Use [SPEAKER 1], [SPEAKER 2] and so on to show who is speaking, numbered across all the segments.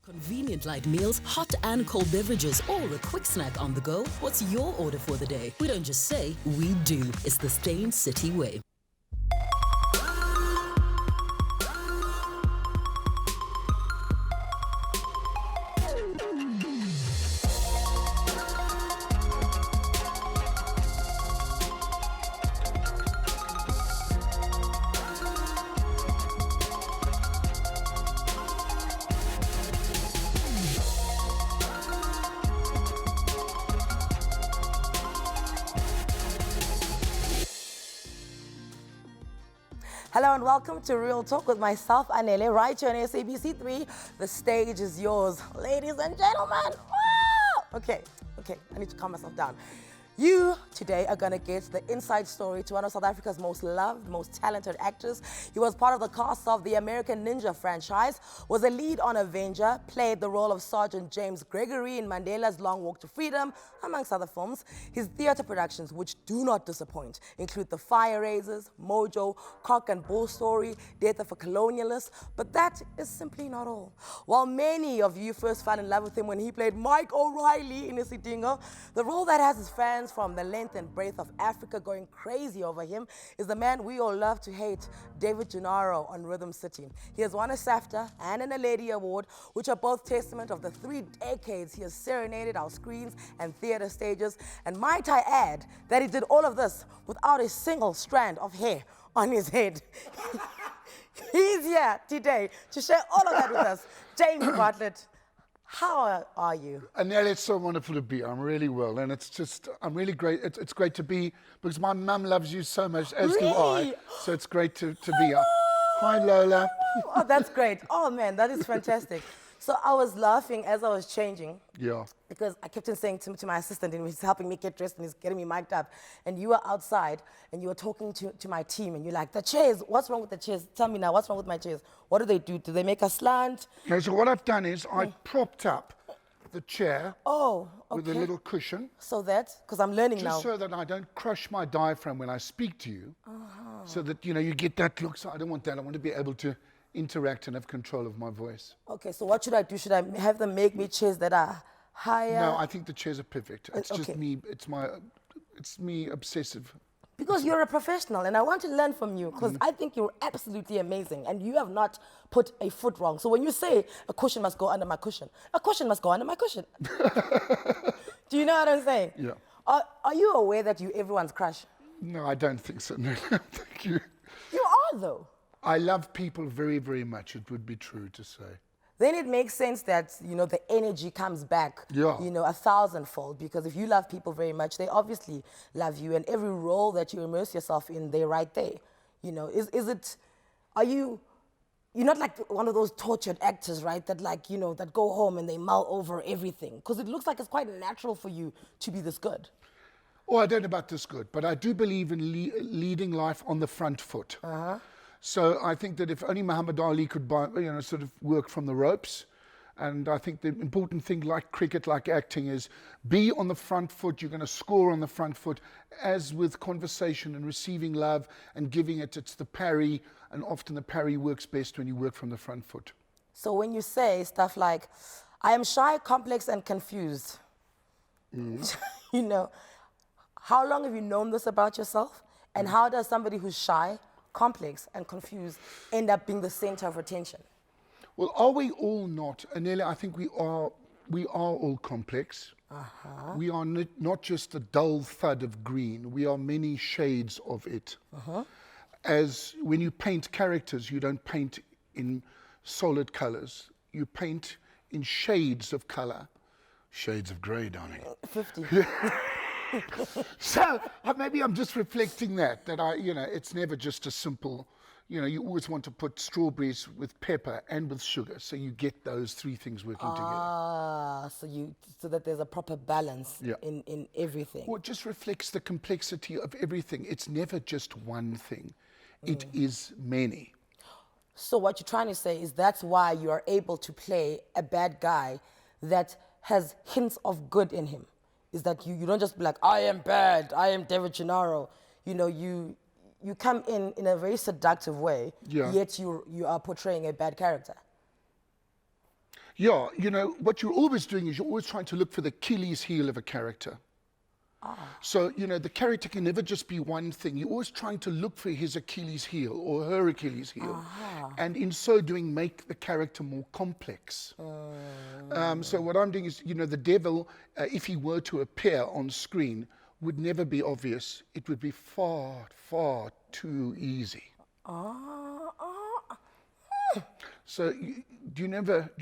[SPEAKER 1] Convenient light meals, hot and cold beverages, or a quick snack on the go? What's your order for the day? We don't just say, we do. It's the Stain City way.
[SPEAKER 2] Hello and welcome to Real Talk with myself, Anele, right here on SABC3. The stage is yours, ladies and gentlemen. Woo! Okay, I need to calm myself down. You today are gonna get the inside story to one of South Africa's most loved, most talented actors. He was part of the cast of the American Ninja franchise, was a lead on Avenger, played the role of Sergeant James Gregory in Mandela's Long Walk to Freedom, amongst other films. His theatre productions, which do not disappoint, include The Fire Raisers, Mojo, Cock and Bull Story, Death of a Colonialist, but that is simply not all. While many of you first fell in love with him when he played Mike O'Reilly in Isidingo, the role that has his fans from the length and breadth of Africa going crazy over him is the man we all love to hate, David Genaro on Rhythm City. He has won a SAFTA and an Anele Award, which are both testament of the 3 decades he has serenaded our screens and theater stages. And might I add that he did all of this without a single strand of hair on his head. He's here today to share all of that with us. Jamie Bartlett, how are you?
[SPEAKER 3] Anele, it's so wonderful to be. I'm really well, and I'm really great. It's great to be, because my mum loves you so much, as do I. So it's great to be here. Hi, Lola.
[SPEAKER 2] Oh, that's great. Oh, man, that is fantastic. So I was laughing as I was changing.
[SPEAKER 3] Yeah.
[SPEAKER 2] Because I kept on saying to my assistant, and he's helping me get dressed and he's getting me mic'd up. And you were outside and you were talking to my team and you're like, the chairs, what's wrong with the chairs? Tell me now, what's wrong with my chairs? What do they do? Do they make a slant?
[SPEAKER 3] No, so what I've done is I propped up the chair with a little cushion.
[SPEAKER 2] So that, because I'm learning now.
[SPEAKER 3] Just so that I don't crush my diaphragm when I speak to you. So that, you know, you get that look. So I don't want that. I want to be able to interact and have control of my voice.
[SPEAKER 2] Okay, so what should I do? Should I have them make me chairs that are higher?
[SPEAKER 3] No, I think the chairs are perfect. It's just me, it's me obsessive.
[SPEAKER 2] Because you're a professional and I want to learn from you, because I think you're absolutely amazing and you have not put a foot wrong. So when you say a cushion must go under my cushion, a cushion must go under my cushion. Do you know what I'm saying?
[SPEAKER 3] Yeah.
[SPEAKER 2] Are you aware that you're everyone's crush?
[SPEAKER 3] No, I don't think so. No, thank you.
[SPEAKER 2] You are though.
[SPEAKER 3] I love people very, very much. It would be true to say.
[SPEAKER 2] Then it makes sense that, you know, the energy comes back, you know, 1,000-fold, because if you love people very much, they obviously love you, and every role that you immerse yourself in, they're right there. You know, you're not like one of those tortured actors, right, that like, you know, that go home and they mull over everything, because it looks like it's quite natural for you to be this good.
[SPEAKER 3] Oh, I don't know about this good, but I do believe in leading life on the front foot. So I think that if only Muhammad Ali could, sort of work from the ropes, and I think the important thing, like cricket, like acting, is be on the front foot. You're going to score on the front foot, as with conversation and receiving love and giving it. It's the parry, and often the parry works best when you work from the front foot.
[SPEAKER 2] So when you say stuff like, I am shy, complex, and confused, you know, how long have you known this about yourself? And how does somebody who's shy, complex, and confused end up being the center of attention?
[SPEAKER 3] Well, are we all not? Anele, I think we are all complex. We are not just a dull thud of green. We are many shades of it. As when you paint characters, you don't paint in solid colors. You paint in shades of color. Shades of gray, darling.
[SPEAKER 2] 50.
[SPEAKER 3] So maybe I'm just reflecting that it's never just a simple, you always want to put strawberries with pepper and with sugar, so you get those 3 things working together.
[SPEAKER 2] So that there's a proper balance in everything.
[SPEAKER 3] Well, it just reflects the complexity of everything. It's never just one thing. It is many.
[SPEAKER 2] So what you're trying to say is that's why you are able to play a bad guy that has hints of good in him. Is that you don't just be like, I am bad, I am David Genaro. You know, you come in a very seductive way, yet you are portraying a bad character.
[SPEAKER 3] Yeah, you know, what you're always doing is you're always trying to look for the Achilles heel of a character. So, you know, the character can never just be one thing. You're always trying to look for his Achilles heel or her Achilles heel. And in so doing, make the character more complex. So what I'm doing is, you know, the devil, if he were to appear on screen, would never be obvious. It would be far, far too easy. So, do you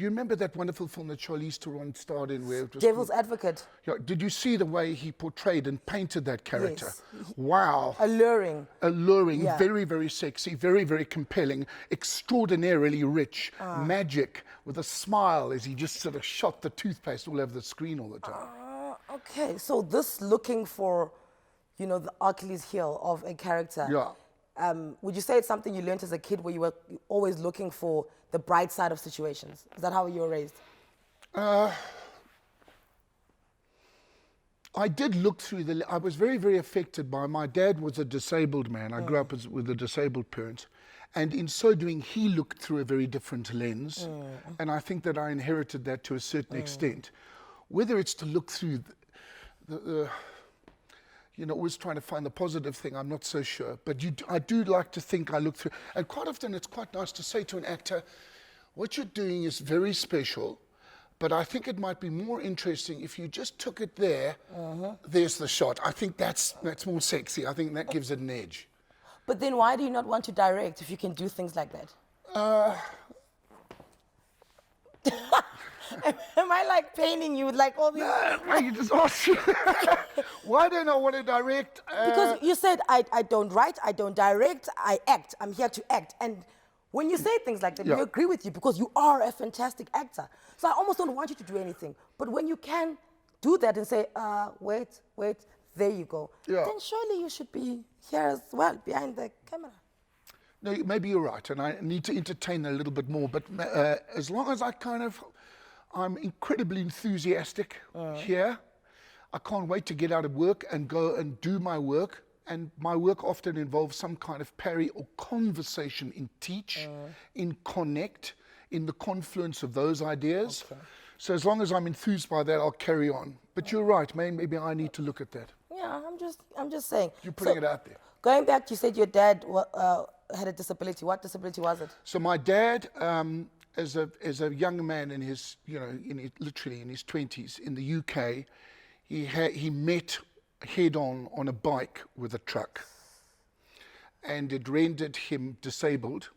[SPEAKER 3] remember that wonderful film that Charlize Theron starred in, where it was
[SPEAKER 2] Devil's Advocate.
[SPEAKER 3] Yeah, did you see the way he portrayed and painted that character?
[SPEAKER 2] Yes.
[SPEAKER 3] Wow.
[SPEAKER 2] Alluring.
[SPEAKER 3] Alluring, very, very sexy, very, very compelling, extraordinarily rich, magic, with a smile as he just sort of shot the toothpaste all over the screen all the time.
[SPEAKER 2] Okay, so this looking for, you know, the Achilles heel of a character.
[SPEAKER 3] Yeah.
[SPEAKER 2] Would you say it's something you learned as a kid, where you were always looking for the bright side of situations? Is that how you were raised?
[SPEAKER 3] I did look through I was very, very affected by, my dad was a disabled man. I grew up with a disabled parent. And in so doing, he looked through a very different lens. And I think that I inherited that to a certain extent. Whether it's to look through you know, always trying to find the positive thing, I'm not so sure. But I do like to think I look through. And quite often it's quite nice to say to an actor, what you're doing is very special, but I think it might be more interesting if you just took it there, there's the shot. I think that's more sexy. I think that gives it an edge.
[SPEAKER 2] But then why do you not want to direct if you can do things like that? Am I like paining you with like all these?
[SPEAKER 3] No, you just asked. Why don't I want to direct?
[SPEAKER 2] Because you said, I don't write, I don't direct, I act. I'm here to act. And when you say things like that, we agree with you because you are a fantastic actor. So I almost don't want you to do anything. But when you can do that and say, wait, there you go, then surely you should be here as well, behind the camera.
[SPEAKER 3] No, maybe you're right, and I need to entertain a little bit more. But as long as I'm incredibly enthusiastic here. I can't wait to get out of work and go and do my work. And my work often involves some kind of parry or conversation in teach, in connect, in the confluence of those ideas. Okay. So as long as I'm enthused by that, I'll carry on. But you're right, maybe I need to look at that.
[SPEAKER 2] Yeah, I'm just saying.
[SPEAKER 3] You're putting it out there.
[SPEAKER 2] Going back, you said your dad had a disability. What disability was it?
[SPEAKER 3] So my dad, as a young man in his, literally in his 20s in the UK, he met head on a bike with a truck, and it rendered him disabled.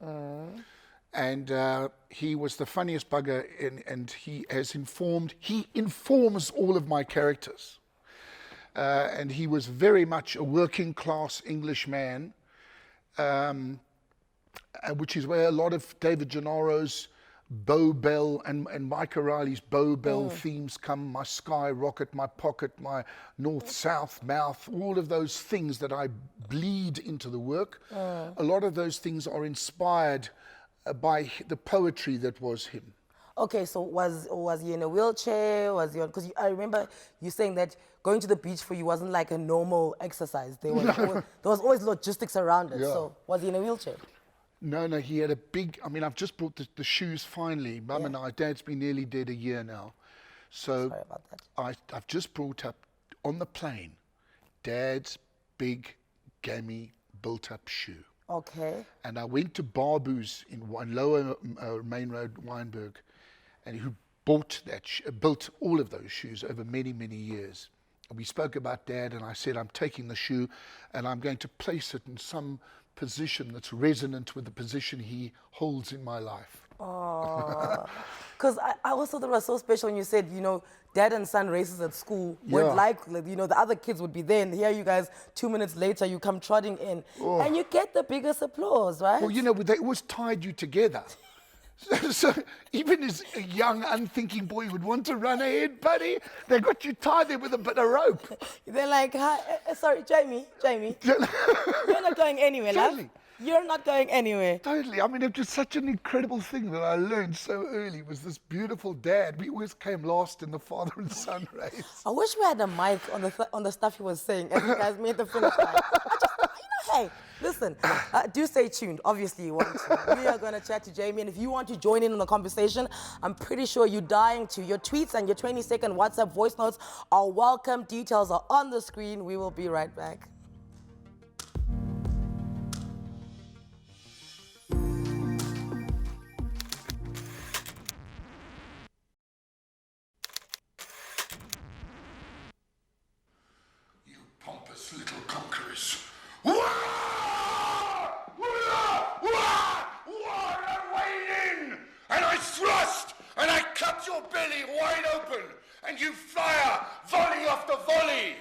[SPEAKER 3] And he was the funniest bugger, and he informs all of my characters. And he was very much a working class English man, which is where a lot of David Genaro's Bow Bell and Mike O'Reilly's Bow Bell themes come. My sky rocket, my pocket, my north-south mouth, all of those things that I bleed into the work. A lot of those things are inspired by the poetry that was him.
[SPEAKER 2] Okay, so was he in a wheelchair? Because I remember you saying that going to the beach for you wasn't like a normal exercise. There was always logistics around it. Yeah. So was he in a wheelchair?
[SPEAKER 3] No, he had a big, I've just brought the shoes finally. Mum and I, Dad's been nearly dead a year now. So
[SPEAKER 2] sorry about that.
[SPEAKER 3] I've just brought up on the plane Dad's big, gammy, built-up shoe.
[SPEAKER 2] Okay.
[SPEAKER 3] And I went to Barbu's in Lower Main Road, Wynberg, and who built all of those shoes over many, many years. And we spoke about Dad, and I said, I'm taking the shoe and I'm going to place it in some position that's resonant with the position he holds in my life.
[SPEAKER 2] Oh, because I also thought it was so special when you said, dad and son races at school weren't like, the other kids would be there, and here you guys, 2 minutes later, you come trotting in, and you get the biggest applause, right?
[SPEAKER 3] Well, they always tied you together. So even as a young, unthinking boy would want to run ahead, buddy, they got you tied there with a bit of rope.
[SPEAKER 2] They're like, hi, sorry, Jamie, you're not going anywhere,
[SPEAKER 3] totally.
[SPEAKER 2] Love. You're not going anywhere.
[SPEAKER 3] Totally. It's just such an incredible thing that I learned so early was this beautiful dad. We always came last in the father and son race.
[SPEAKER 2] I wish we had a mic on the stuff he was saying as you guys made the finish line. Okay, listen, do stay tuned. Obviously, you want to. We are going to chat to Jamie, and if you want to join in on the conversation, I'm pretty sure you're dying to. Your tweets and your 20-second WhatsApp voice notes are welcome. Details are on the screen. We will be right back.
[SPEAKER 3] You pompous little conquerors. War! I wade in, and I thrust, and I cut your belly wide open, and you fire volley after volley.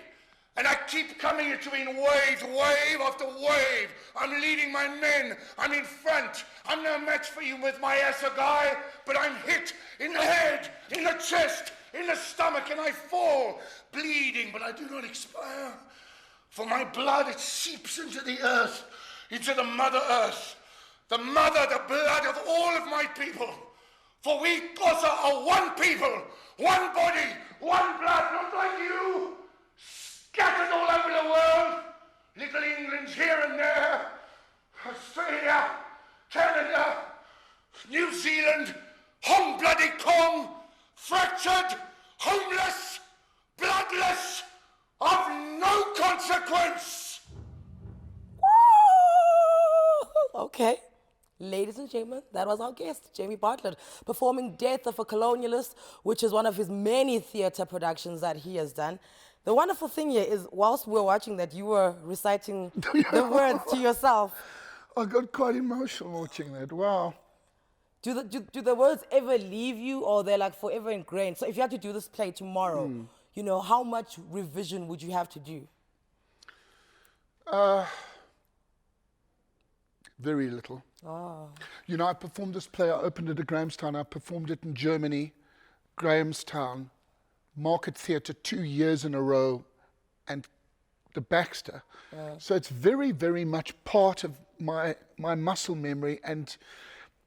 [SPEAKER 3] And I keep coming at you in waves, wave after wave. I'm leading my men. I'm in front. I'm no match for you with my assegai, but I'm hit in the head, in the chest, in the stomach, and I fall, bleeding, but I do not expire. For my blood, it seeps into the earth, into the Mother Earth, the mother, the blood of all of my people. For we Xhosa are one people, one body, one blood, not like you, scattered all over the world, little England's here and there, Australia, Canada, New Zealand, home bloody Kong, fractured, homeless, bloodless, of no consequence.
[SPEAKER 2] Woo! Okay. Ladies and gentlemen, that was our guest, Jamie Bartlett, performing Death of a Colonialist, which is one of his many theatre productions that he has done. The wonderful thing here is, whilst we were watching that, you were reciting the words to yourself.
[SPEAKER 3] I got quite emotional watching that. Wow.
[SPEAKER 2] Do the words ever leave you, or they're like forever ingrained? So if you had to do this play tomorrow, you know, how much revision would you have to do?
[SPEAKER 3] Very little.
[SPEAKER 2] Oh.
[SPEAKER 3] You know, I performed this play, I opened it at Grahamstown, I performed it in Germany, Grahamstown, Market Theatre 2 years in a row, and the Baxter. So it's very, very much part of my muscle memory, and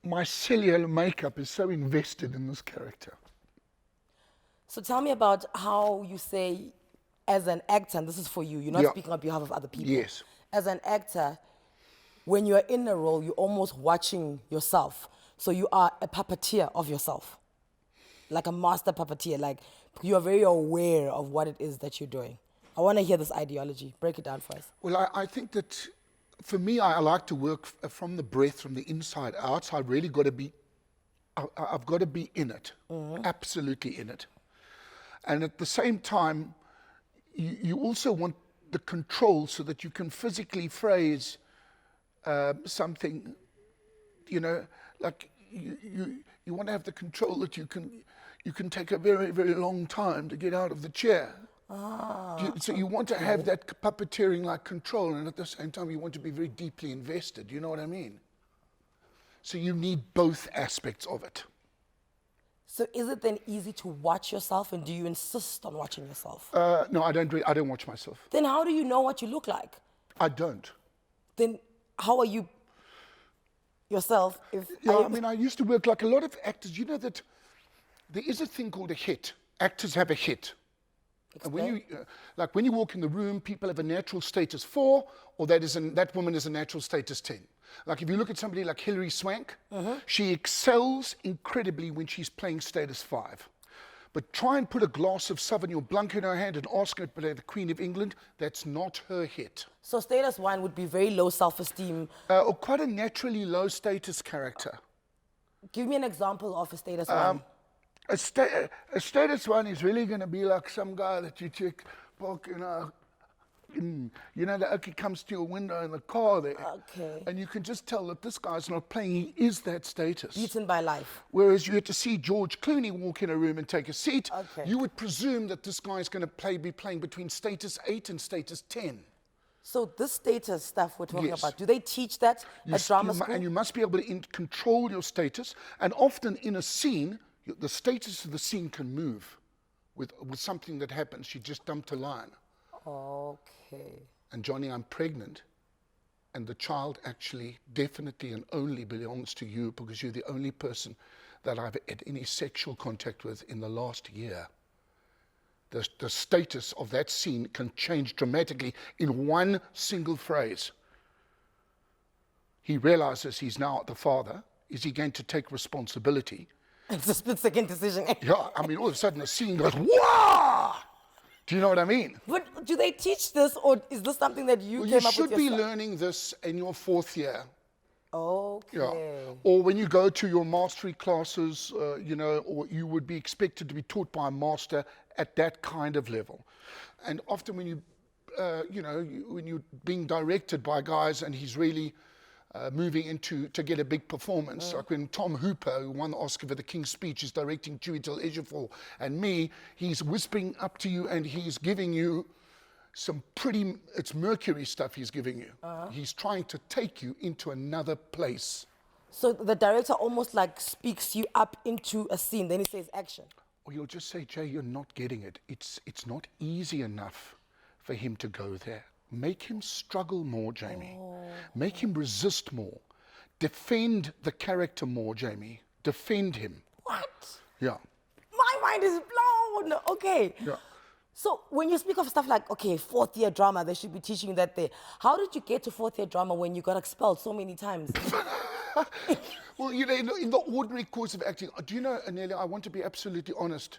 [SPEAKER 3] my cellular makeup is so invested in this character.
[SPEAKER 2] So tell me about how you say, as an actor, and this is for you, you're not speaking on behalf of other people.
[SPEAKER 3] Yes.
[SPEAKER 2] As an actor, when you're in a role, you're almost watching yourself. So you are a puppeteer of yourself, like a master puppeteer, like you're very aware of what it is that you're doing. I want to hear this ideology. Break it down for us.
[SPEAKER 3] Well, I think that for me, I like to work from the breath, from the inside out. So I've really got to be, I've got to be in it, absolutely in it. And at the same time, you also want the control so that you can physically phrase something, you know, like you want to have the control that you can take a very, very long time to get out of the chair. So you want to have that puppeteering like control, and at the same time you want to be very deeply invested, you know what I mean? So you need both aspects of it.
[SPEAKER 2] So is it then easy to watch yourself, and do you insist on watching yourself?
[SPEAKER 3] No, I don't watch myself.
[SPEAKER 2] Then how do you know what you look like?
[SPEAKER 3] I don't.
[SPEAKER 2] Then how are you yourself?
[SPEAKER 3] I mean, I used to work like a lot of actors. You know that there is a thing called a hit. Actors have a hit. And when you, like when you walk in the room, people have a natural status 4, or that woman is a natural status 10. Like if you look at somebody like Hilary Swank, she excels incredibly when she's playing status 5. But try and put a glass of Sauvignon Blanc in her hand and ask her to play the Queen of England, that's not her hit.
[SPEAKER 2] So status 1 would be very low self-esteem.
[SPEAKER 3] Or quite a naturally low status character.
[SPEAKER 2] Give me an example of a status 1.
[SPEAKER 3] A status 1 is really going to be like some guy that you check, you know, that okay comes to your window in the car there.
[SPEAKER 2] Okay.
[SPEAKER 3] And you can just tell that this guy's not playing, he is that status.
[SPEAKER 2] Beaten by life.
[SPEAKER 3] Whereas you had to see George Clooney walk in a room and take a seat,
[SPEAKER 2] Okay.
[SPEAKER 3] you would presume that this guy's going to be playing between status 8 and status 10.
[SPEAKER 2] So this status stuff we're talking
[SPEAKER 3] Yes.
[SPEAKER 2] about, do they teach that at drama school?
[SPEAKER 3] And you must be able to control your status. And often in a scene, the status of the scene can move with something that happens. She just dumped a line.
[SPEAKER 2] Okay.
[SPEAKER 3] And Johnny, I'm pregnant. And the child actually definitely and only belongs to you because you're the only person that I've had any sexual contact with in the last year. The status of that scene can change dramatically in one single phrase. he realizes he's now the father. Is he going to take responsibility?
[SPEAKER 2] It's a split-second decision.
[SPEAKER 3] Yeah, I mean, all of a sudden the scene goes, wow! Do you know what I mean?
[SPEAKER 2] But do they teach this, or is this something that you
[SPEAKER 3] Well,
[SPEAKER 2] came
[SPEAKER 3] you
[SPEAKER 2] up with
[SPEAKER 3] should be
[SPEAKER 2] yourself?
[SPEAKER 3] learning this in your 4th year.
[SPEAKER 2] Okay.
[SPEAKER 3] Yeah. Or when you go to your mastery classes, or you would be expected to be taught by a master at that kind of level. And often when when you're being directed by guys and he's really moving into to get a big performance, like when Tom Hooper, who won the Oscar for The King's Speech, is directing Chiwetel Ejiofor and me, he's whispering up to you and he's giving you some it's Mercury stuff he's giving you. He's trying to take you into another place.
[SPEAKER 2] So the director almost like speaks you up into a scene, then he says action.
[SPEAKER 3] Or you'll just say, Jay, you're not getting it. It's not easy enough for him to go there. Make him struggle more, Jamie. Make him resist more. Defend the character more, Jamie. Defend him.
[SPEAKER 2] What?
[SPEAKER 3] Yeah.
[SPEAKER 2] My mind is blown. Okay.
[SPEAKER 3] Yeah.
[SPEAKER 2] So when you speak of stuff like, okay, 4th year drama, they should be teaching you that there. How did you get to 4th year drama when you got expelled so many times?
[SPEAKER 3] Well, in the ordinary course of acting, do you know, Anele, I want to be absolutely honest.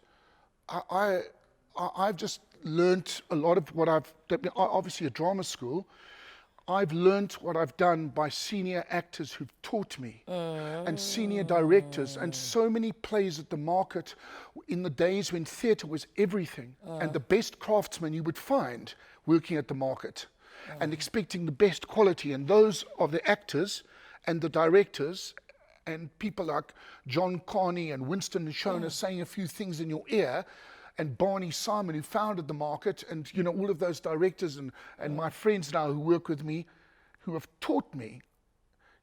[SPEAKER 3] I've just learnt a lot of what obviously a drama school, I've learnt what I've done by senior actors who've taught me and senior directors and so many plays at the market in the days when theatre was everything and the best craftsmen you would find working at the market and expecting the best quality, and those are the actors and the directors and people like John Carney and Winston Shona saying a few things in your ear, and Barney Simon, who founded the market, and all of those directors and my friends now who work with me, who have taught me,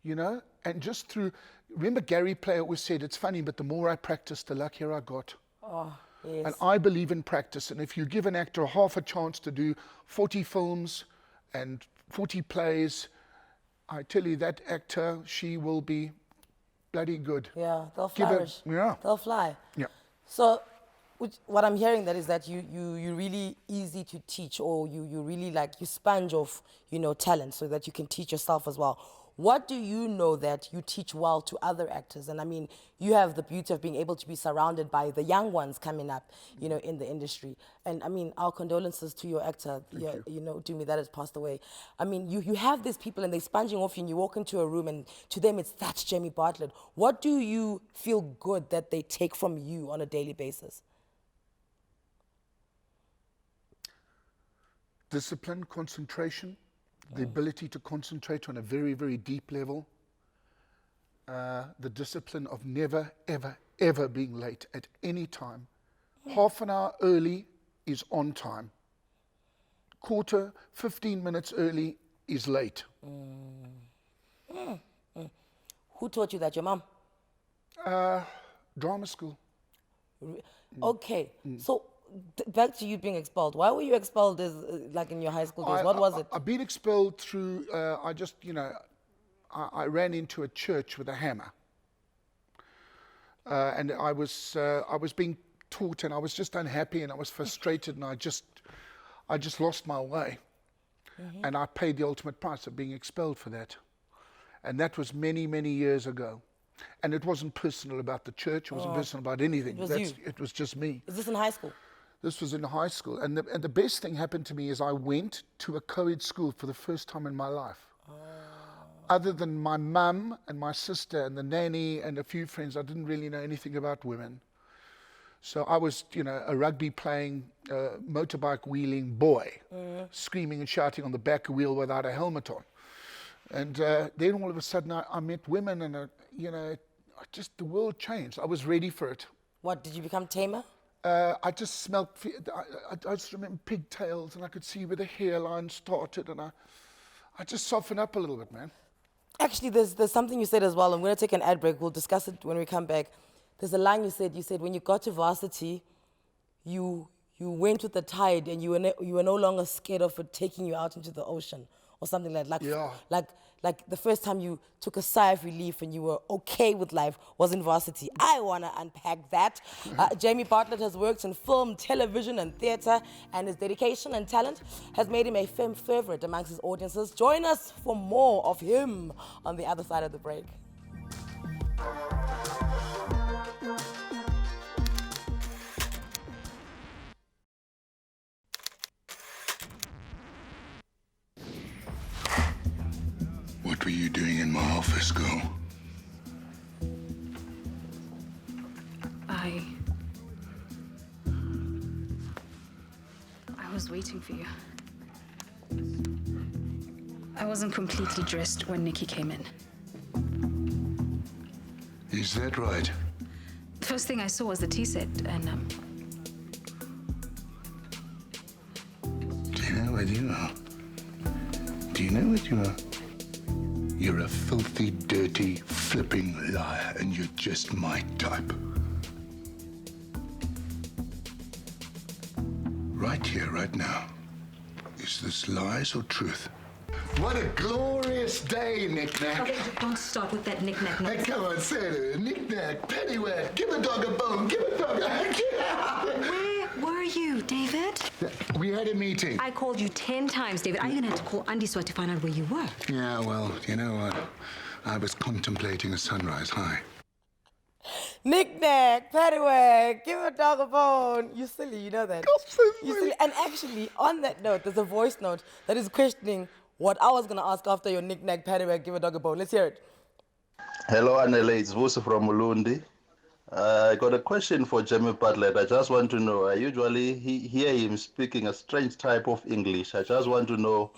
[SPEAKER 3] and just through, remember Gary Player always said, it's funny, but the more I practiced, the luckier I got.
[SPEAKER 2] Oh, yes.
[SPEAKER 3] And I believe in practice, and if you give an actor half a chance to do 40 films and 40 plays, I tell you, that actor, she will be bloody good.
[SPEAKER 2] Yeah, they'll flourish. They'll fly.
[SPEAKER 3] Yeah.
[SPEAKER 2] So what I'm hearing that is that you're really easy to teach, or you really you sponge off, talent so that you can teach yourself as well. What do you know that you teach well to other actors? And I mean, you have the beauty of being able to be surrounded by the young ones coming up, in the industry. And I mean, our condolences to your actor, Dumi, that has passed away. I mean, you have these people and they're sponging off you, and you walk into a room and to them that's Jamie Bartlett. What do you feel good that they take from you on a daily basis?
[SPEAKER 3] Discipline, concentration, the ability to concentrate on a very, very deep level. The discipline of never, ever, ever being late at any time. Half an hour early is on time. 15 minutes early is late.
[SPEAKER 2] Who taught you that? Your mom?
[SPEAKER 3] Drama school.
[SPEAKER 2] Okay, so back to you being expelled. Why were you expelled in your high school days? What was it?
[SPEAKER 3] I've been expelled through, I ran into a church with a hammer. And I was being taught, and I was just unhappy, and I was frustrated, and I just lost my way. And I paid the ultimate price of being expelled for that. And that was many, many years ago. And it wasn't personal about the church. It wasn't personal about anything. It was just me.
[SPEAKER 2] Is this in high school?
[SPEAKER 3] This was in high school. And the best thing happened to me is I went to a co-ed school for the first time in my life. Other than my mum and my sister and the nanny and a few friends, I didn't really know anything about women. So I was, a rugby playing, motorbike wheeling boy, screaming and shouting on the back wheel without a helmet on. And then all of a sudden I met women, and, just the world changed. I was ready for it.
[SPEAKER 2] What, did you become tamer?
[SPEAKER 3] I just smelled, I just remember pigtails, and I could see where the hairline started, and I just softened up a little bit, man.
[SPEAKER 2] Actually, there's something you said as well. I'm going to take an ad break. We'll discuss it when we come back. There's a line you said. You said when you got to varsity, you went with the tide, and you were no longer scared of it taking you out into the ocean or something like
[SPEAKER 3] Yeah.
[SPEAKER 2] like the first time you took a sigh of relief and you were okay with life was in varsity. I want to unpack that. Jamie Bartlett has worked in film, television, and theater, and his dedication and talent has made him a film favorite amongst his audiences. Join us for more of him on the other side of the break.
[SPEAKER 3] What were you doing in my office, girl?
[SPEAKER 4] I was waiting for you. I wasn't completely dressed when Nikki came in.
[SPEAKER 3] Is that right?
[SPEAKER 4] The first thing I saw was the tea set, and
[SPEAKER 3] Do you know what you are? Do you know what you are? You're a filthy, dirty, flipping liar, and you're just my type. Right here, right now. Is this lies or truth? What a glorious day, Knick-Knack.
[SPEAKER 4] okay, don't start with that knick-knack.
[SPEAKER 3] Hey, come on, say it. Knick-Knack, paddywhack, give a dog a bone, give a dog a...
[SPEAKER 4] Where were you, David?
[SPEAKER 3] We had a meeting.
[SPEAKER 4] I called you 10 times, David. I'm gonna have to call Andiswa to find out where you were.
[SPEAKER 3] Yeah, well, you know what? I was contemplating a sunrise high.
[SPEAKER 2] Knick-knack, paddywhack, give a dog a bone. You silly, you know that. You silly. And actually, on that note, there's a voice note that is questioning what I was going to ask after your knick-knack, paddywhack, give a dog a bone. Let's hear it.
[SPEAKER 5] Hello, Anele. It's Vusi from Ulundi. I got a question for Jamie Bartlett. I just want to know, I usually hear him speaking a strange type of English. I just want to know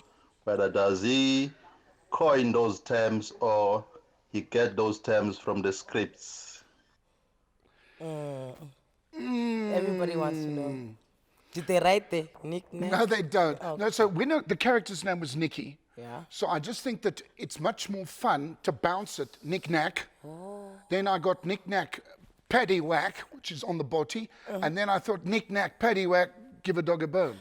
[SPEAKER 5] whether does he coin those terms or he get those terms from the scripts.
[SPEAKER 2] Everybody wants to know. Did they write the knick-knack?
[SPEAKER 3] No, they don't.
[SPEAKER 2] Oh.
[SPEAKER 3] No, so we know the character's name was Nikki.
[SPEAKER 2] Yeah.
[SPEAKER 3] So I just think that it's much more fun to bounce it knick-knack. Then I got knick-knack, paddywhack, which is on the body. And then I thought knick-knack, paddywhack, give a dog a bone.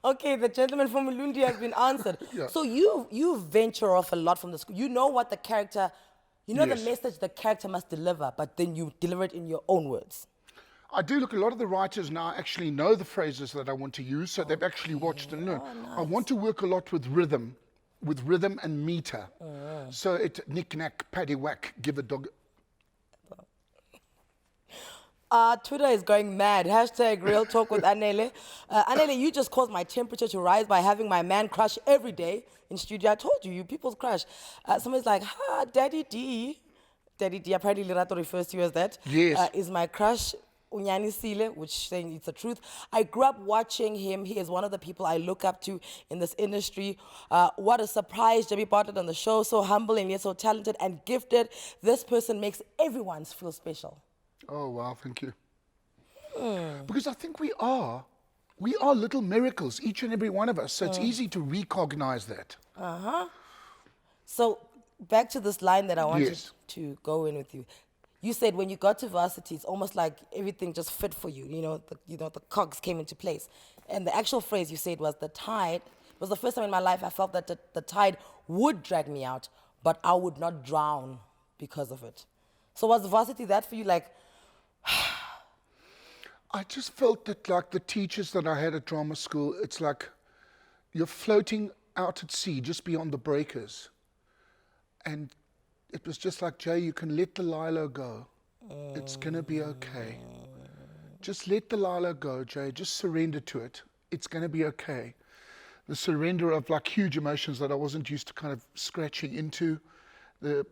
[SPEAKER 2] Okay, the gentleman from Ulundi has been answered.
[SPEAKER 3] Yeah.
[SPEAKER 2] So you venture off a lot from the school. You know what the character, you know
[SPEAKER 3] Yes.
[SPEAKER 2] the message the character must deliver, but then you deliver it in your own words.
[SPEAKER 3] I do look, a lot of the writers now actually know the phrases that I want to use, so they've actually watched and learned. I want to work a lot with rhythm and meter. So it knick-knack, paddywhack, give a dog...
[SPEAKER 2] Twitter is going mad. Hashtag real talk with Anele. Anele, you just caused my temperature to rise by having my man crush every day in studio. I told you, you people's crush. Somebody's like, Daddy D. Daddy D, apparently Lirato refers to you as that.
[SPEAKER 3] Yes.
[SPEAKER 2] Is my crush Unyani Sile, which saying it's the truth. I grew up watching him. He is one of the people I look up to in this industry. What a surprise, Jamie Bartlett on the show. So humble and yet so talented and gifted. This person makes everyone feel special.
[SPEAKER 3] Oh, wow, thank you. Because I think we are little miracles, each and every one of us. So it's easy to recognize that.
[SPEAKER 2] So back to this line that I wanted
[SPEAKER 3] Yes.
[SPEAKER 2] to go in with you. You said when you got to varsity, it's almost like everything just fit for you. The cogs came into place. And the actual phrase you said was the tide. It was the first time in my life I felt that the tide would drag me out, but I would not drown because of it. So was varsity that for you? Like,
[SPEAKER 3] I just felt that, like the teachers that I had at drama school, it's like you're floating out at sea, just beyond the breakers. And it was just like, Jay, you can let the lilo go. It's going to be okay. Just let the lilo go, Jay. Just surrender to it. It's going to be okay. The surrender of like huge emotions that I wasn't used to kind of scratching into. The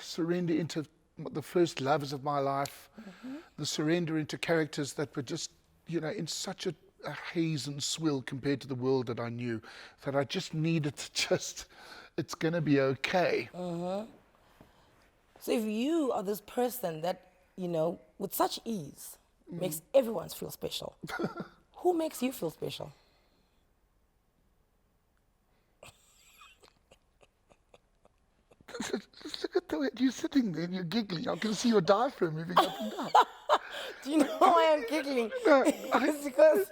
[SPEAKER 3] surrender into the first loves of my life. The surrender into characters that were just, in such a haze and swill compared to the world that I knew, that I just needed to it's going to be okay.
[SPEAKER 2] so if you are this person that, with such ease, makes everyone feel special, who makes you feel special?
[SPEAKER 3] Just look at the way you're sitting there and you're giggling. I can see your diaphragm moving up and down.
[SPEAKER 2] Do you know why I'm giggling?
[SPEAKER 3] No,
[SPEAKER 2] It's because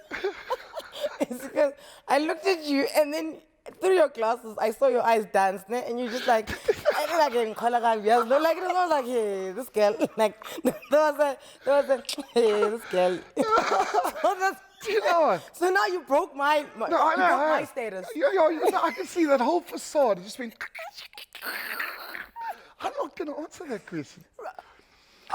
[SPEAKER 2] It's because I looked at you and then through your glasses, I saw your eyes dance, ne? And you're just like, I feel like in Kolagavias. No, like, it was like, hey, this girl. Like, there was a, hey, this girl.
[SPEAKER 3] You know what?
[SPEAKER 2] So now you broke my
[SPEAKER 3] No, I know.
[SPEAKER 2] you broke my status.
[SPEAKER 3] I can see that whole facade. It's just been. I'm not going to answer that question.
[SPEAKER 2] Okay.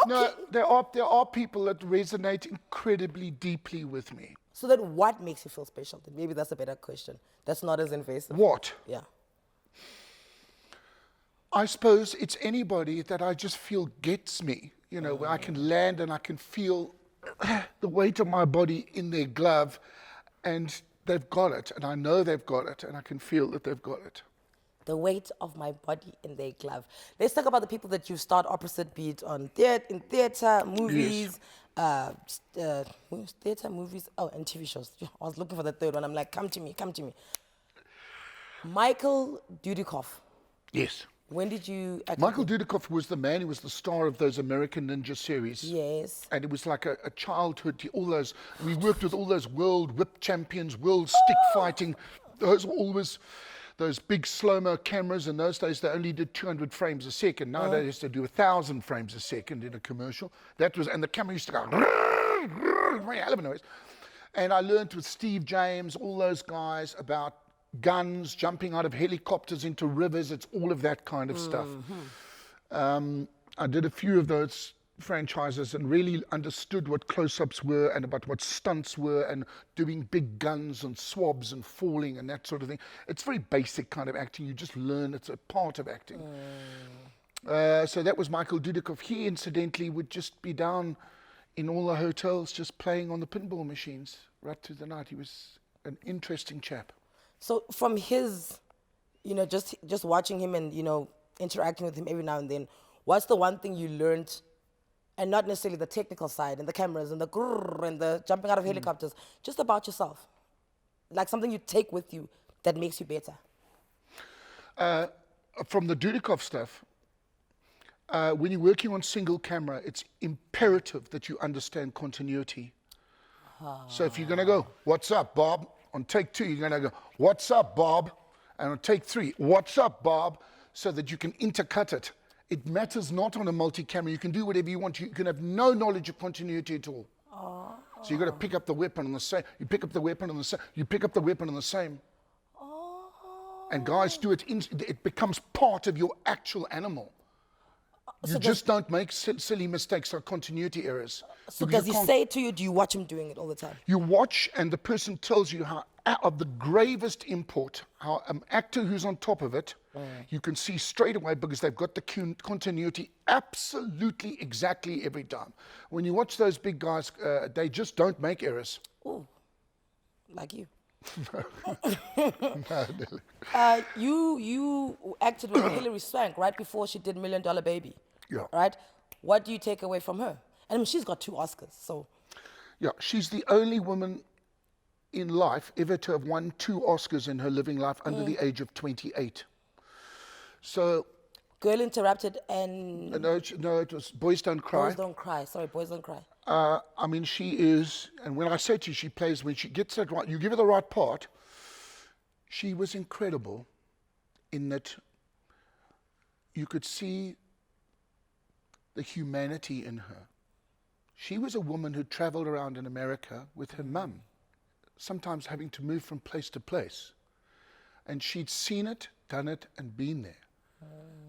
[SPEAKER 3] No, there are people that resonate incredibly deeply with me.
[SPEAKER 2] So then what makes you feel special? Then maybe that's a better question. That's not as invasive.
[SPEAKER 3] What?
[SPEAKER 2] Yeah.
[SPEAKER 3] I suppose it's anybody that I just feel gets me, you know, where I can land and I can feel the weight of my body in their glove, and they've got it, and I know they've got it, and I can feel that they've got it.
[SPEAKER 2] The weight of my body in their glove. Let's talk about the people that you starred opposite, be it on in theater, movies, theater, movies, and TV shows. I was looking for the third one. I'm like, come to me. Michael Dudikoff.
[SPEAKER 3] Yes.
[SPEAKER 2] When did you act?
[SPEAKER 3] Michael Dudikoff was the man who was the star of those American Ninja series.
[SPEAKER 2] Yes.
[SPEAKER 3] And it was like a childhood, we worked with all those world whip champions, world stick fighting. Those were always those big slow-mo cameras. In those days, they only did 200 frames a second. Nowadays, they do 1,000 frames a second in a commercial. And the camera used to go, very hell of a noise. And I learned with Steve James, all those guys about guns, jumping out of helicopters into rivers. It's all of that kind of stuff. I did a few of those franchises and really understood what close-ups were and about what stunts were and doing big guns and swabs and falling and that sort of thing. It's very basic kind of acting. You just learn. It's a part of acting. So that was Michael Dudikoff. He incidentally would just be down in all the hotels just playing on the pinball machines right through the night. He was an interesting chap.
[SPEAKER 2] So from his, just watching him and, interacting with him every now and then, what's the one thing you learned, and not necessarily the technical side and the cameras and the grrr and the jumping out of helicopters, just about yourself? Like something you take with you that makes you better?
[SPEAKER 3] From the Dudikoff stuff, when you're working on single camera, it's imperative that you understand continuity. So if you're going to go, what's up, Bob? On take 2, you're going to go, what's up, Bob? And on take 3, what's up, Bob? So that you can intercut it. It matters not on a multi-camera. You can do whatever you want. You can have no knowledge of continuity at all. So you've got to pick up the weapon on the same. You pick up the weapon on the same. You pick up the weapon on the same. And guys do it. It becomes part of your actual animal. You just don't make silly mistakes or continuity errors.
[SPEAKER 2] So does he say it to you? Do you watch him doing it all the time?
[SPEAKER 3] You watch, and the person tells you how, of the gravest import, how an actor who's on top of it, you can see straight away because they've got the continuity absolutely exactly every time. When you watch those big guys, they just don't make errors.
[SPEAKER 2] Ooh, like you.
[SPEAKER 3] No.
[SPEAKER 2] You acted with Hilary Swank right before she did $1 Million Baby.
[SPEAKER 3] Yeah.
[SPEAKER 2] Right? What do you take away from her? I mean, she's got 2 Oscars, so.
[SPEAKER 3] Yeah, she's the only woman in life ever to have won 2 Oscars in her living life under the age of 28. So.
[SPEAKER 2] Girl Interrupted and.
[SPEAKER 3] No, it was Boys Don't Cry.
[SPEAKER 2] Boys Don't Cry. Sorry, Boys Don't Cry.
[SPEAKER 3] I mean, she is, and when I say to you, she plays, when she gets that right, you give her the right part, she was incredible in that you could see the humanity in her. She was a woman who traveled around in America with her mum, sometimes having to move from place to place. And she'd seen it, done it, and been there.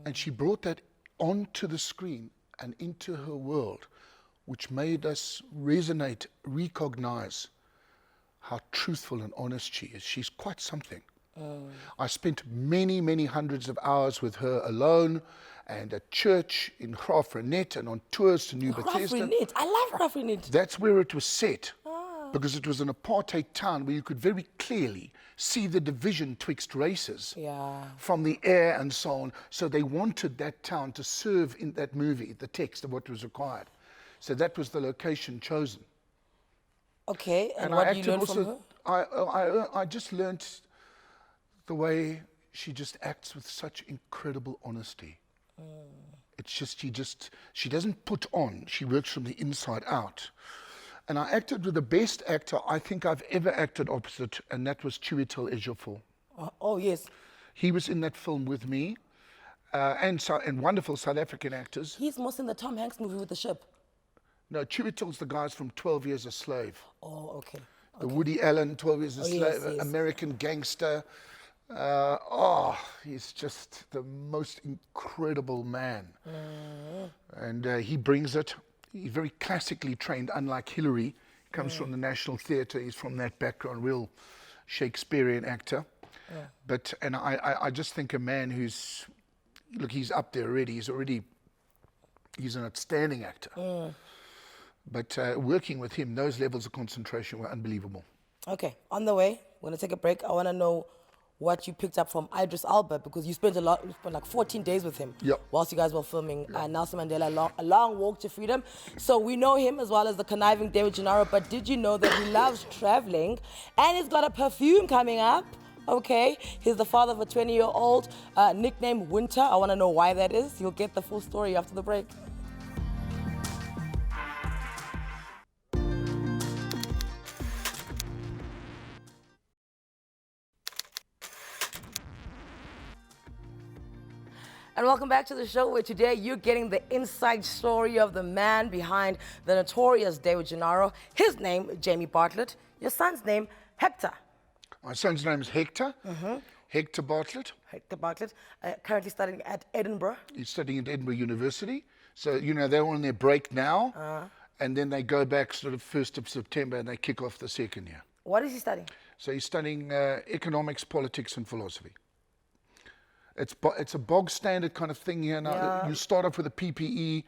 [SPEAKER 3] And she brought that onto the screen and into her world, which made us resonate, recognize how truthful and honest she is. She's quite something. I spent many, many hundreds of hours with her alone and at church in Graafrenet and on tours to New Bethesda.
[SPEAKER 2] Graafrenet. I love Graafrenet.
[SPEAKER 3] That's where it was set, because it was an apartheid town where you could very clearly see the division twixt races from the air and so on. So they wanted that town to serve in that movie, the text of what was required. So that was the location chosen.
[SPEAKER 2] Okay, and what do you learn from her?
[SPEAKER 3] I just learned the way she just acts with such incredible honesty. It's just, she doesn't put on, she works from the inside out. And I acted with the best actor I think I've ever acted opposite, and that was Chiwetel Ejiofor.
[SPEAKER 2] Oh, yes.
[SPEAKER 3] He was in that film with me, and wonderful South African actors.
[SPEAKER 2] He's most in the Tom Hanks movie with the ship.
[SPEAKER 3] No, Chiwetel's the guys from 12 Years a Slave.
[SPEAKER 2] Oh, okay.
[SPEAKER 3] The Woody Allen 12 Years a Slave,
[SPEAKER 2] yes.
[SPEAKER 3] American gangster. He's just the most incredible man. And he brings it. He's very classically trained, unlike Hillary. He comes from the National Theatre. He's from that background, real Shakespearean actor. But I just think a man who's, look, he's up there already. He's an outstanding actor. But working with him, those levels of concentration were unbelievable.
[SPEAKER 2] Okay, on the way, we're going to take a break. I want to know what you picked up from Idris Elba, because you spent like 14 days with him whilst you guys were filming Nelson Mandela, A Long Walk to Freedom. So we know him as well as the conniving David Genaro, but did you know that he loves traveling and he's got a perfume coming up? Okay, he's the father of a 20-year-old nicknamed Winter. I want to know why that is. You'll get the full story after the break. And welcome back to the show, where today you're getting the inside story of the man behind the notorious David Genaro. His name, Jamie Bartlett. Your son's name, Hector.
[SPEAKER 3] My son's name is Hector. Hector Bartlett.
[SPEAKER 2] Hector Bartlett, currently studying at Edinburgh.
[SPEAKER 3] He's studying at Edinburgh University. So, you know, they're on their break now. And then they go back sort of 1st of September and they kick off the second year.
[SPEAKER 2] What is he studying?
[SPEAKER 3] So he's studying economics, politics, and philosophy. It's a bog standard kind of thing here now. You start off with a PPE.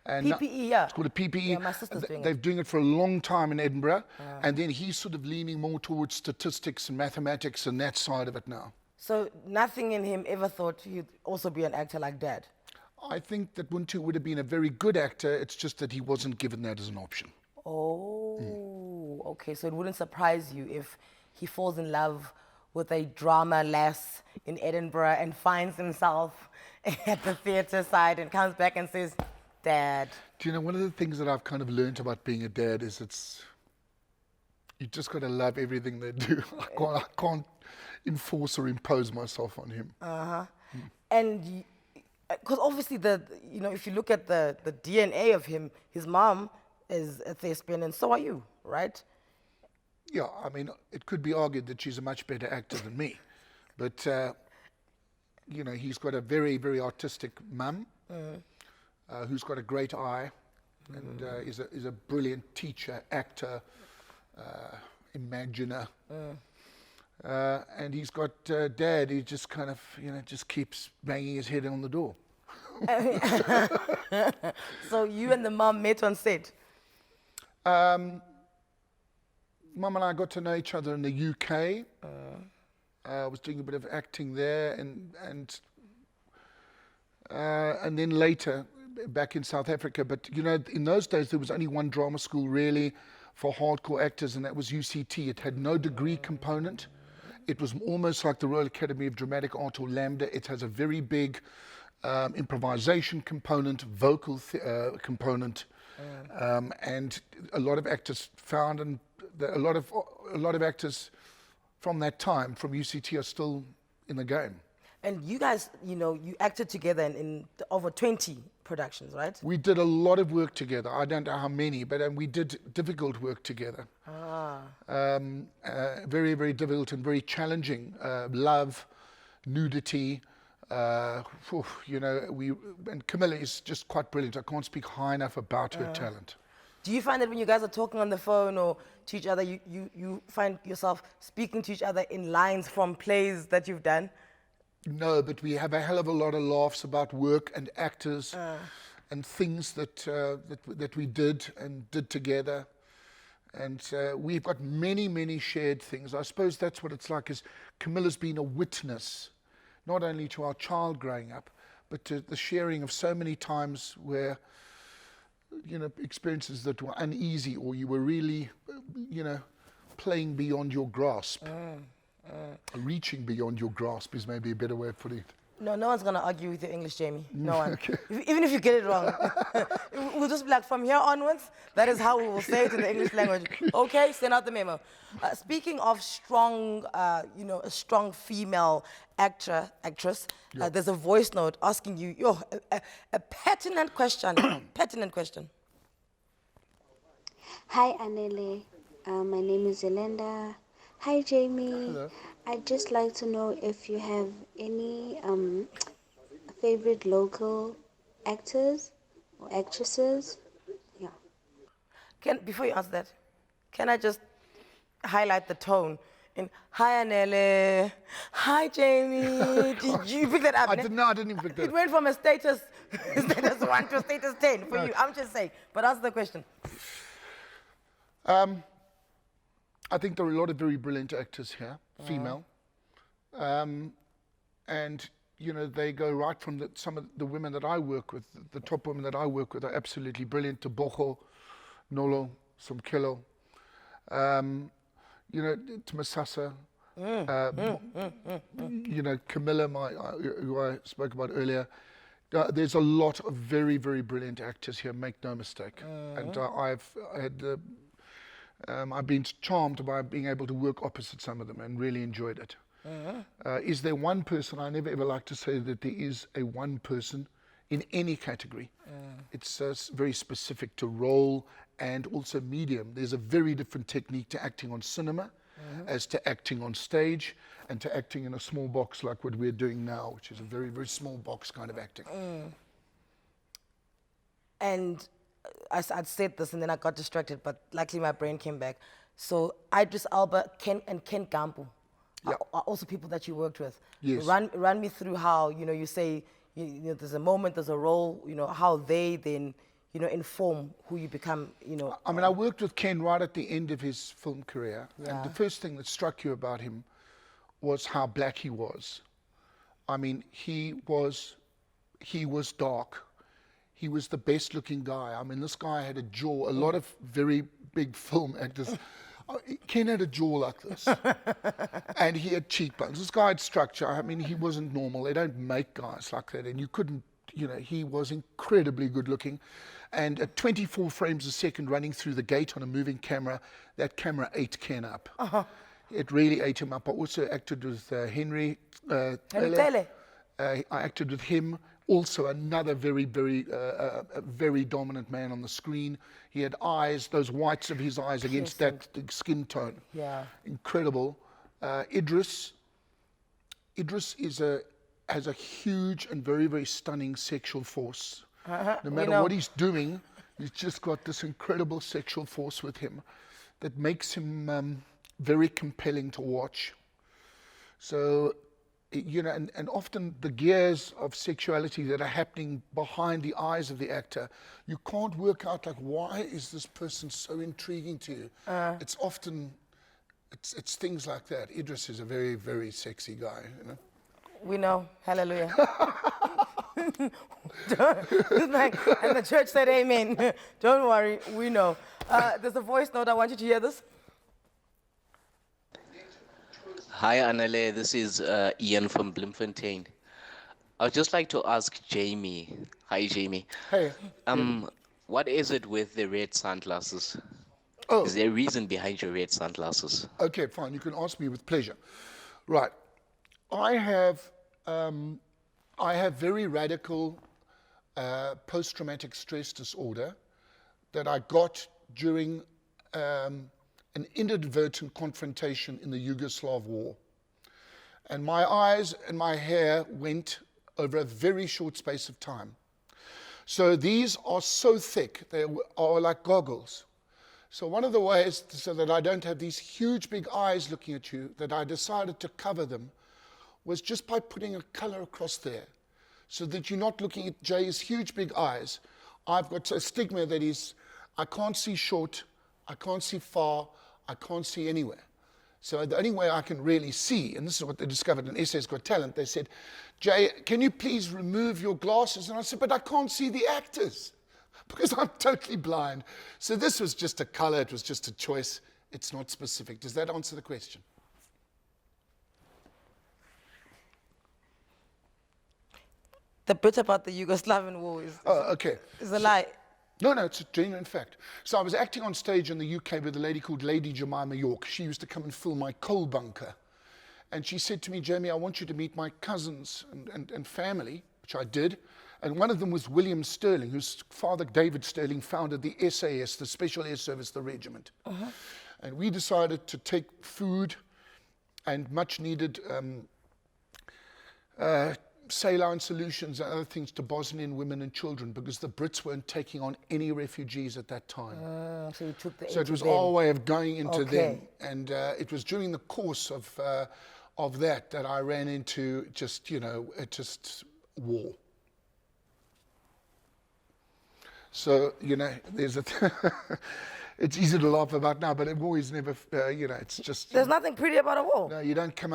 [SPEAKER 3] And it's called a PPE.
[SPEAKER 2] Yeah, my sister's doing
[SPEAKER 3] They're doing it for a long time in Edinburgh. And then he's sort of leaning more towards statistics and mathematics and that side of it now.
[SPEAKER 2] So nothing in him ever thought he'd also be an actor like Dad?
[SPEAKER 3] I think that Wintu would have been a very good actor. It's just that he wasn't given that as an option.
[SPEAKER 2] Oh, okay. So it wouldn't surprise you if he falls in love with a drama lass in Edinburgh and finds himself at the theatre side and comes back and says, Dad.
[SPEAKER 3] Do you know, one of the things that I've kind of learned about being a dad is you just got to love everything they do. I can't enforce or impose myself on him.
[SPEAKER 2] And because obviously if you look at the DNA of him, his mom is a thespian and so are you, right?
[SPEAKER 3] Yeah, I mean, it could be argued that she's a much better actor than me. But, you know, he's got a very, very artistic mum who's got a great eye and is a brilliant teacher, actor, imaginer. And he's got Dad, he just kind of, you know, just keeps banging his head on the door.
[SPEAKER 2] So you and the mom met on set?
[SPEAKER 3] Mum and I got to know each other in the UK. I was doing a bit of acting there, and then later back in South Africa. But you know, in those days there was only one drama school really for hardcore actors, and that was UCT. It had no degree component. It was almost like the Royal Academy of Dramatic Art or LAMDA. It has a very big improvisation component, vocal component, and a lot of actors found, and a lot of actors from that time, from UCT, are still in the game.
[SPEAKER 2] And you guys, you know, you acted together in over 20 productions, right?
[SPEAKER 3] We did a lot of work together. I don't know how many, but we did difficult work together. Very, very difficult and very challenging. Love, nudity. You know, and Camilla is just quite brilliant. I can't speak high enough about her talent.
[SPEAKER 2] Do you find that when you guys are talking on the phone or to each other, you find yourself speaking to each other in lines from plays that you've done?
[SPEAKER 3] No, but we have a hell of a lot of laughs about work and actors and things that we did together. And we've got many, many shared things. I suppose that's what it's like, is Camilla's been a witness, not only to our child growing up, but to the sharing of so many times where, you know, experiences that were uneasy, or you were really, you know, playing beyond your grasp. Reaching beyond your grasp is maybe a better way of putting it.
[SPEAKER 2] No, no one's gonna argue with your English, Jamie. No one. Even if you get it wrong, we'll just be like, from here onwards, that is how we will say it in the English language. Okay, send out the memo. Speaking of strong, a strong female actress, there's a voice note asking you, a pertinent question. Pertinent question.
[SPEAKER 6] Hi, Anele. My name is Zelenda. Hi, Jamie.
[SPEAKER 3] Hello.
[SPEAKER 6] I'd just like to know if you have any favorite local actors or actresses. Yeah.
[SPEAKER 2] Before you answer that, can I just highlight the tone? Hi, Anele. Hi, Jamie. Did you pick that up?
[SPEAKER 3] I didn't even pick that
[SPEAKER 2] It
[SPEAKER 3] up.
[SPEAKER 2] went from a status 1 to a status 10 for you. I'm just saying. But answer the question.
[SPEAKER 3] I think there are a lot of very brilliant actors here, female. And, they go right from some of the women that I work with, the top women that I work with are absolutely brilliant. Tebogo, Nolo, Somkelo, Tmasasa, Camilla, who I spoke about earlier. There's a lot of very, very brilliant actors here, make no mistake. And I've been charmed by being able to work opposite some of them and really enjoyed it. Is there one person? I never ever like to say that there is a one person in any category. It's very specific to role and also medium. There's a very different technique to acting on cinema as to acting on stage and to acting in a small box like what we're doing now, which is a very, very small box kind of acting.
[SPEAKER 2] And I'd said this and then I got distracted, but luckily my brain came back. So Idris Elba, Ken Gampu are also people that you worked with.
[SPEAKER 3] Yes.
[SPEAKER 2] Run me through how, you say, there's a moment, there's a role, how they then, inform who you become,
[SPEAKER 3] I mean, I worked with Ken right at the end of his film career.
[SPEAKER 2] Yeah.
[SPEAKER 3] And the first thing that struck you about him was how black he was. I mean, he was dark. He was the best looking guy. I mean, this guy had a jaw. A lot of very big film actors, Ken had a jaw like this. And he had cheekbones. This guy had structure. I mean, he wasn't normal. They don't make guys like that. And you couldn't, he was incredibly good looking. And at 24 frames a second running through the gate on a moving camera, that camera ate Ken up. It really ate him up. I also acted with Henry
[SPEAKER 2] Tele.
[SPEAKER 3] I acted with him. Also another very, very, very dominant man on the screen. He had eyes, those whites of his eyes against that skin tone.
[SPEAKER 2] Yeah.
[SPEAKER 3] Incredible. Idris has a huge and very, very stunning sexual force. No matter what he's doing, he's just got this incredible sexual force with him that makes him very compelling to watch. So, and often the gears of sexuality that are happening behind the eyes of the actor, you can't work out like, why is this person so intriguing to you? It's often, it's things like that. Idris is a very, very sexy guy,
[SPEAKER 2] We know, hallelujah. And the church said amen. Don't worry, we know. There's a voice note, I want you to hear this.
[SPEAKER 7] Hi, Anele. This is Ian from Bloemfontein. I would just like to ask Jamie. Hi, Jamie.
[SPEAKER 3] Hey.
[SPEAKER 7] What is it with the red sunglasses?
[SPEAKER 3] Oh.
[SPEAKER 7] Is there a reason behind your red sunglasses?
[SPEAKER 3] Okay, fine. You can ask me with pleasure. Right. I have very radical post-traumatic stress disorder that I got during an inadvertent confrontation in the Yugoslav war. And my eyes and my hair went over a very short space of time. So these are so thick, they are like goggles. So one of the ways, so that I don't have these huge big eyes looking at you, that I decided to cover them, was just by putting a color across there, so that you're not looking at Jay's huge big eyes. I've got a stigma that is, I can't see short, I can't see far, I can't see anywhere. So the only way I can really see, and this is what they discovered in SA's Got Talent, they said, Jay, can you please remove your glasses? And I said, but I can't see the actors because I'm totally blind. So this was just a color, it was just a choice. It's not specific. Does that answer the question?
[SPEAKER 2] The bit about the Yugoslavian war
[SPEAKER 3] Okay.
[SPEAKER 2] is a lie.
[SPEAKER 3] No, it's a genuine fact. So I was acting on stage in the UK with a lady called Lady Jemima York. She used to come and fill my coal bunker. And she said to me, Jamie, I want you to meet my cousins and family, which I did. And one of them was William Sterling, whose father, David Sterling, founded the SAS, the Special Air Service, the regiment. And we decided to take food and much needed saline solutions and other things to Bosnian women and children because the Brits weren't taking on any refugees at that time.
[SPEAKER 2] So you took the
[SPEAKER 3] So it was
[SPEAKER 2] them.
[SPEAKER 3] our way of going into them.
[SPEAKER 2] Okay.
[SPEAKER 3] And it was during the course of that I ran into just war. So, there's a... It's easy to laugh about now, but it always never, it's just...
[SPEAKER 2] There's nothing pretty about a war.
[SPEAKER 3] No, you don't come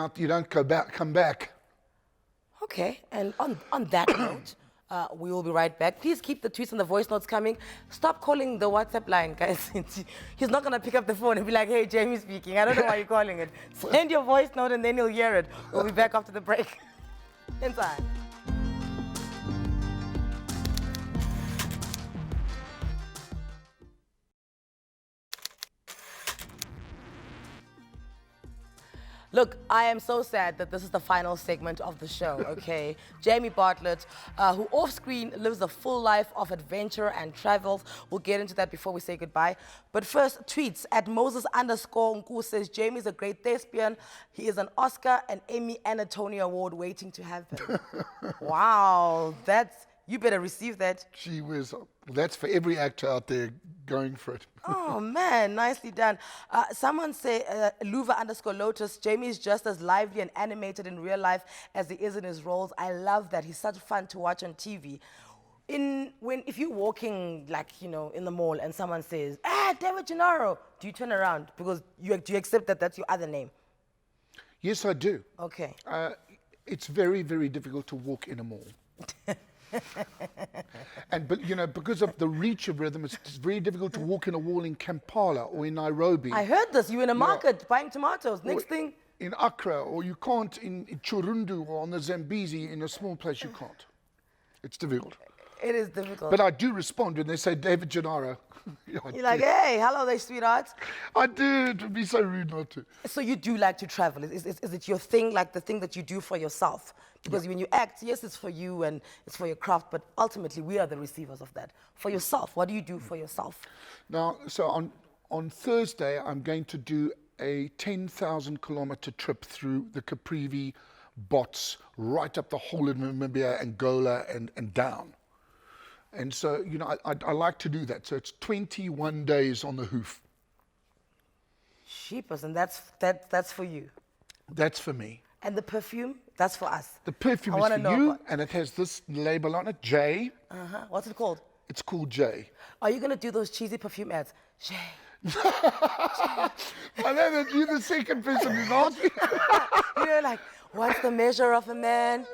[SPEAKER 3] back.
[SPEAKER 2] Okay, and on that note, we will be right back. Please keep the tweets and the voice notes coming. Stop calling the WhatsApp line, guys. He's not going to pick up the phone and be like, hey, Jamie speaking. I don't know why you're calling it. Send your voice note and then he'll hear it. We'll be back after the break. Inside. Look, I am so sad that this is the final segment of the show, okay? Jamie Bartlett, who off-screen lives a full life of adventure and travels. We'll get into that before we say goodbye. But first, tweets at Moses_Nku says, Jamie's a great thespian. He is an Oscar, an Emmy, and a Tony Award waiting to happen. Wow, you better receive that.
[SPEAKER 3] Gee whiz, that's for every actor out there going for it.
[SPEAKER 2] Oh man, nicely done. Someone say, Luva_Lotus, Jamie is just as lively and animated in real life as he is in his roles. I love that. He's such fun to watch on TV. If you're walking in the mall and someone says, David Genaro, do you turn around? Because do you accept that that's your other name?
[SPEAKER 3] Yes, I do.
[SPEAKER 2] Okay.
[SPEAKER 3] It's very, very difficult to walk in a mall. But because of the reach of rhythm, it's very difficult to walk in a wall in Kampala or in Nairobi.
[SPEAKER 2] I heard this. You were in a market buying tomatoes. Next thing.
[SPEAKER 3] In Accra, or you can't in Churundu or on the Zambezi. In a small place, you can't. It's difficult.
[SPEAKER 2] It is difficult.
[SPEAKER 3] But I do respond when they say David Genaro.
[SPEAKER 2] You're like, hey, hello there, sweethearts.
[SPEAKER 3] I do. It would be so rude not to.
[SPEAKER 2] So you do like to travel. Is it your thing, like the thing that you do for yourself? Because when you act, yes, it's for you and it's for your craft, but ultimately we are the receivers of that. For yourself, what do you do for yourself?
[SPEAKER 3] Now, so on Thursday, I'm going to do a 10,000-kilometer trip through the Caprivi Bots, right up the whole of Namibia, Angola, and down. And so, I like to do that. So it's 21 days on the hoof.
[SPEAKER 2] Sheepers, and that's for you.
[SPEAKER 3] That's for me.
[SPEAKER 2] And the perfume, that's for us.
[SPEAKER 3] The perfume is for you, and it has this label on it, J.
[SPEAKER 2] What's it called?
[SPEAKER 3] It's called J.
[SPEAKER 2] Are you going to do those cheesy perfume ads? J.
[SPEAKER 3] I know that you're the second person who's asking.
[SPEAKER 2] You're like, what's the measure of a man?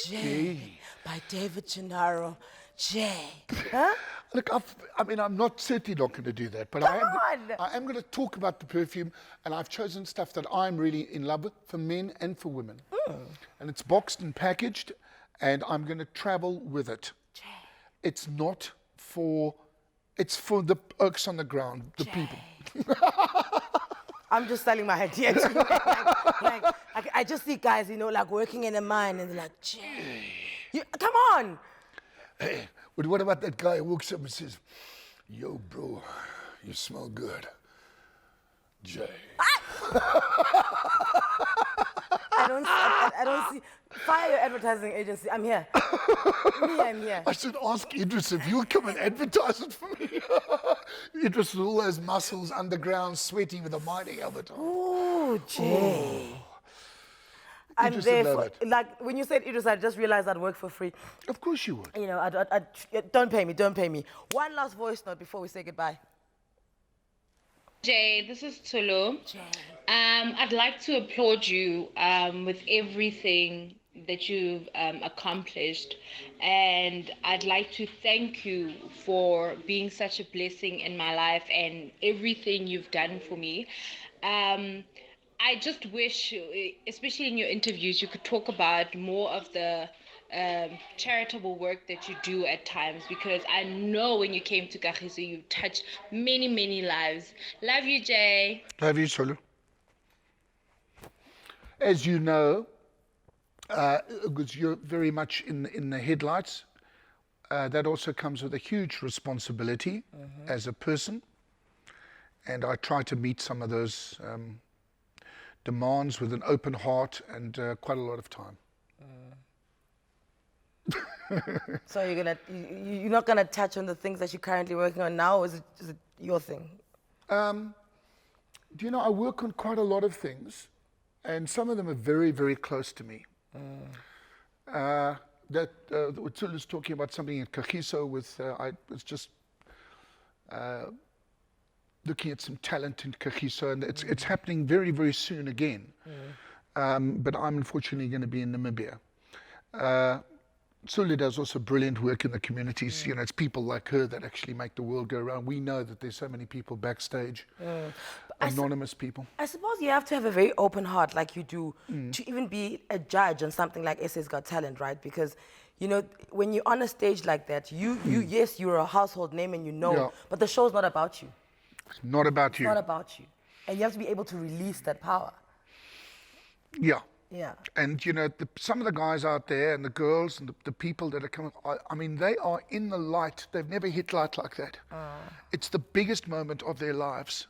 [SPEAKER 2] J. By David Genaro. J. Huh?
[SPEAKER 3] Look, I'm not certainly not going to do that, but I am going to talk about the perfume, and I've chosen stuff that I'm really in love with for men and for women. And it's boxed and packaged, and I'm going to travel with it. It's not for, it's for the oaks on the ground, the people.
[SPEAKER 2] I'm just selling my idea. I just see guys, working in a mine, and they're like, come on.
[SPEAKER 3] Hey, but what about that guy who walks up and says, yo, bro, you smell good. Jay.
[SPEAKER 2] I don't see. Fire your advertising agency. I'm here. I'm here.
[SPEAKER 3] I should ask Idris if you'll come and advertise it for me. Idris with all those muscles underground, sweaty with a mining helmet on.
[SPEAKER 2] Ooh, Jay. I'm there for, when you said Idris, I just realized I'd work for free.
[SPEAKER 3] Of course you would.
[SPEAKER 2] Don't pay me. One last voice note before we say goodbye.
[SPEAKER 8] Jay, this is Tulu.
[SPEAKER 2] Jay.
[SPEAKER 8] I'd like to applaud you with everything that you've accomplished, and I'd like to thank you for being such a blessing in my life and everything you've done for me. I just wish, especially in your interviews, you could talk about more of the charitable work that you do at times, because I know when you came to Kagiso, you touched many, many lives. Love you, Jay.
[SPEAKER 3] Love you, Solu. As you know, because you're very much in the headlights, that also comes with a huge responsibility as a person. And I try to meet some of those demands with an open heart and quite a lot of time.
[SPEAKER 2] So you're not gonna touch on the things that you're currently working on now, or is it your thing?
[SPEAKER 3] Do you know, I work on quite a lot of things, and some of them are very, very close to me. Utsula is talking about something in Kagiso with, I was just looking at some talent in Kagiso, and it's happening very, very soon again. But I'm unfortunately going to be in Namibia. Suli does also brilliant work in the communities. You know, it's people like her that actually make the world go round. We know that there's so many people backstage, anonymous people.
[SPEAKER 2] I suppose you have to have a very open heart, like you do, to even be a judge on something like SA's Got Talent, right? Because, you know, when you're on a stage like that, yes, you're a household name and you know, but the show's not about you.
[SPEAKER 3] It's not about you.
[SPEAKER 2] It's not about you. And you have to be able to release that power.
[SPEAKER 3] Yeah.
[SPEAKER 2] Yeah.
[SPEAKER 3] And, you know, some of the guys out there and the girls and the people that are coming, I mean, they are in the light. They've never hit light like that. It's the biggest moment of their lives.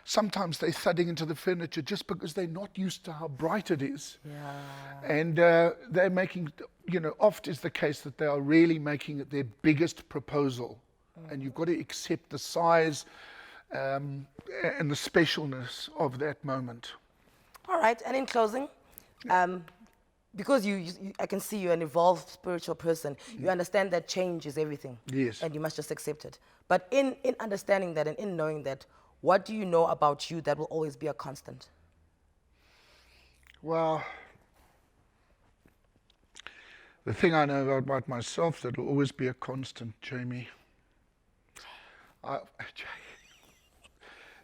[SPEAKER 3] Sometimes they're thudding into the furniture just because they're not used to how bright it is.
[SPEAKER 2] Yeah.
[SPEAKER 3] And they're making, you know, oft is the case that they are really making it their biggest proposal. And you've got to accept the size and the specialness of that moment.
[SPEAKER 2] All right, and in closing, because I can see you're an evolved spiritual person, you understand that change is everything.
[SPEAKER 3] Yes.
[SPEAKER 2] And you must just accept it. But in understanding that and in knowing that, what do you know about you that will always be a constant?
[SPEAKER 3] Well, the thing I know about myself that will always be a constant, Jamie.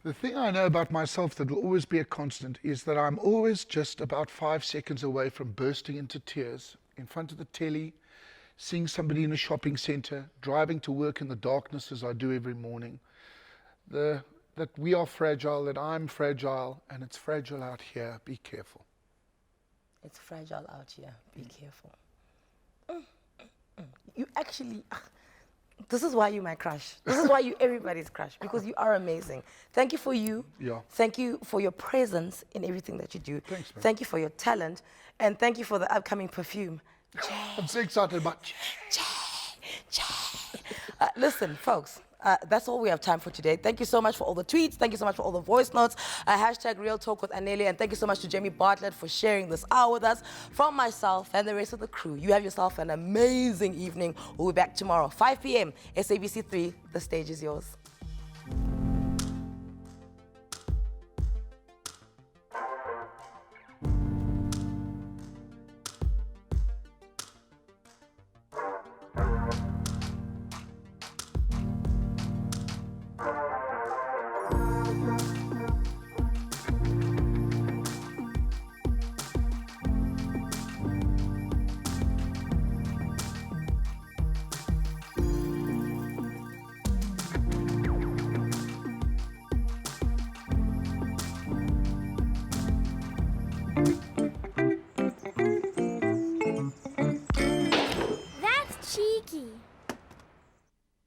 [SPEAKER 3] The thing I know about myself that will always be a constant is that I'm always just about 5 seconds away from bursting into tears in front of the telly, seeing somebody in a shopping center, driving to work in the darkness as I do every morning. That we are fragile, that I'm fragile, and it's fragile out here. Be careful.
[SPEAKER 2] It's fragile out here. Be careful. You actually... This is why you're my crush. This is why you're everybody's crush, because you are amazing. Thank you for you.
[SPEAKER 3] Yeah.
[SPEAKER 2] Thank you for your presence in everything that you do.
[SPEAKER 3] Thanks, man.
[SPEAKER 2] Thank you for your talent. And thank you for the upcoming perfume.
[SPEAKER 3] I'm so excited about
[SPEAKER 2] Listen, folks, that's all we have time for today. Thank you so much for all the tweets. Thank you so much for all the voice notes. Hashtag Real Talk with Anele. And thank you so much to Jamie Bartlett for sharing this hour with us. From myself and the rest of the crew, you have yourself an amazing evening. We'll be back tomorrow, 5 p.m. SABC 3. The stage is yours.